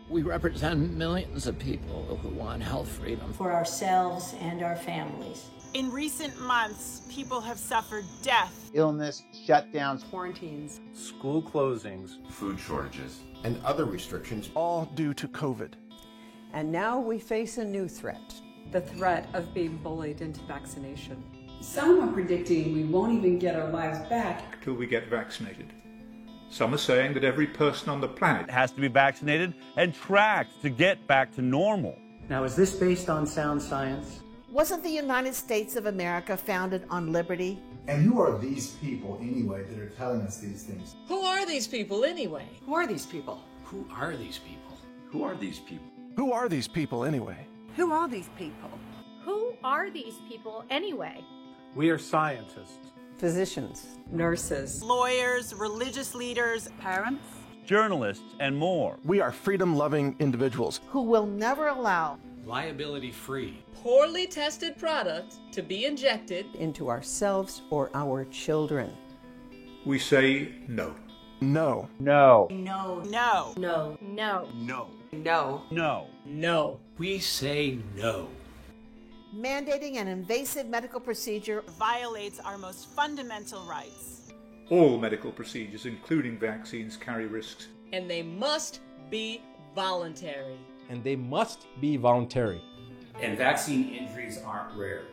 We represent millions of people who want health freedom for ourselves and our families. In recent months, people have suffered death, illness, shutdowns, quarantines, school closings, food shortages, and other restrictions, all due to COVID. And now we face a new threat. The threat of being bullied into vaccination. Some are predicting we won't even get our lives back till we get vaccinated. Some are saying that every person on the planet has to be vaccinated and tracked to get back to normal. Now, is this based on sound science? Wasn't the United States of America founded on liberty? And who are these people anyway that are telling us these things? Who are these people anyway? Who are these people? Who are these people? Who are these people? Who are these people anyway? Who are these people? Who are these people anyway? We are scientists, physicians, nurses, lawyers, religious leaders, parents, journalists, and more. We are freedom-loving individuals who will never allow liability-free, poorly tested product to be injected into ourselves or our children. We say no. No. No. No. No. No. No. No. No. No. No. We say no. Mandating an invasive medical procedure violates our most fundamental rights. All medical procedures, including vaccines, carry risks. And they must be voluntary. And they must be voluntary. And vaccine injuries aren't rare.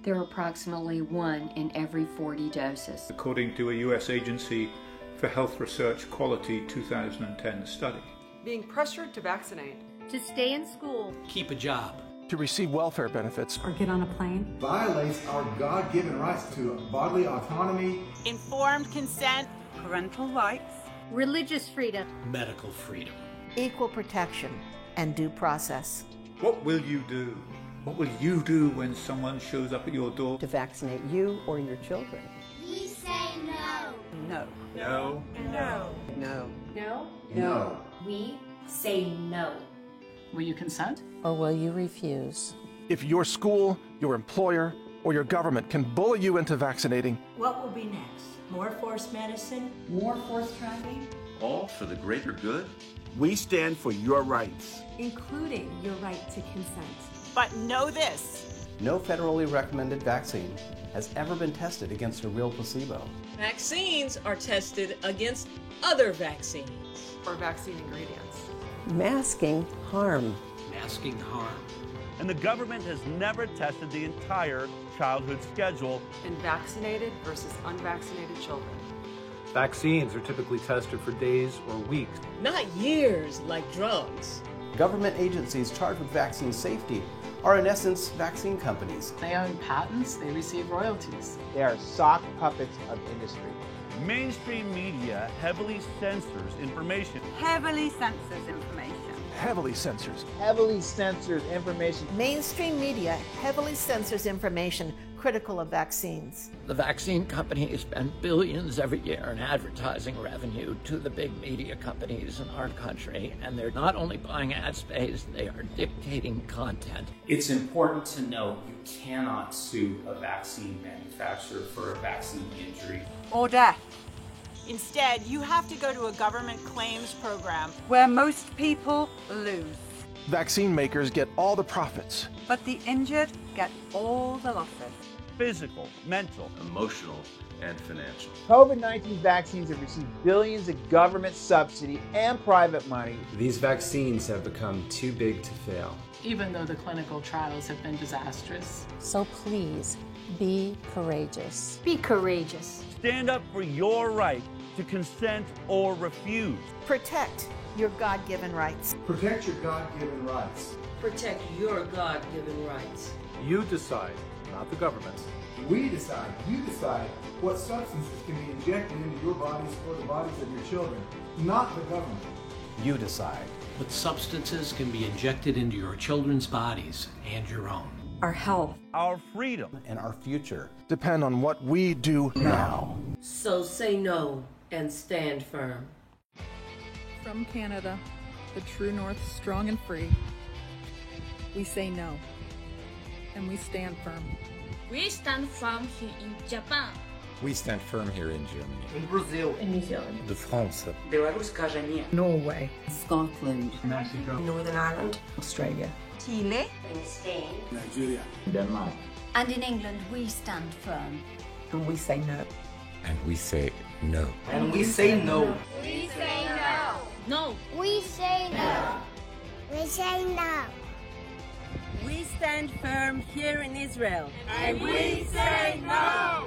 There are approximately 1 in every 40 doses. According to a U.S. Agency for Health Research Quality 2010 study. Being pressured to vaccinate. To stay in school. Keep a job. To receive welfare benefits. Or get on a plane. Violates our God-given rights to bodily autonomy. Informed consent. Parental rights. Religious freedom. Medical freedom. Equal protection and due process. What will you do? What will you do when someone shows up at your door? To vaccinate you or your children. We say no. No. No. No. No. No. No. We say no. Will you consent? Or will you refuse? If your school, your employer, or your government can bully you into vaccinating, what will be next? More forced medicine? More forced traveling? All for the greater good? We stand for your rights, including your right to consent. But know this. No federally recommended vaccine has ever been tested against a real placebo. Vaccines are tested against other vaccines. Or vaccine ingredients. Masking harm. Masking harm. And the government has never tested the entire childhood schedule in vaccinated versus unvaccinated children. Vaccines are typically tested for days or weeks, not years like drugs. Government agencies charged with vaccine safety are in essence vaccine companies. They own patents, they receive royalties. They are sock puppets of industry. Mainstream media heavily censors information. Heavily censors information. Heavily censors. Heavily censors information. Mainstream media heavily censors information critical of vaccines. The vaccine companies spend billions every year in advertising revenue to the big media companies in our country, and they're not only buying ad space, they are dictating content. It's important to know you cannot sue a vaccine manufacturer for a vaccine injury or death. Instead, you have to go to a government claims program where most people lose. Vaccine makers get all the profits, but the injured get all the losses. Physical, mental, emotional, and financial. COVID-19 vaccines have received billions of government subsidy and private money. These vaccines have become too big to fail. Even though the clinical trials have been disastrous. So please, be courageous. Be courageous. Stand up for your right to consent or refuse. Protect your God-given rights. Protect your God-given rights. Protect your God-given rights. You decide, not the government. We decide, you decide what substances can be injected into your bodies or the bodies of your children, not the government. You decide what substances can be injected into your children's bodies and your own. Our health, our freedom, and our future depend on what we do now. So say no and stand firm. From Canada, the true north, strong and free, we say no, and we stand firm. We stand firm here in Japan. We stand firm here in Germany. In Brazil. In New Zealand. De France. Belarus каже ні. Norway. Scotland. Mexico. Northern Ireland. Australia. Chile. In Spain. Nigeria. Denmark. And in England, we stand firm. And we say no. And we say no. And we say no. We say no. No. We say no. We say no. We stand firm here in Israel. And we say no.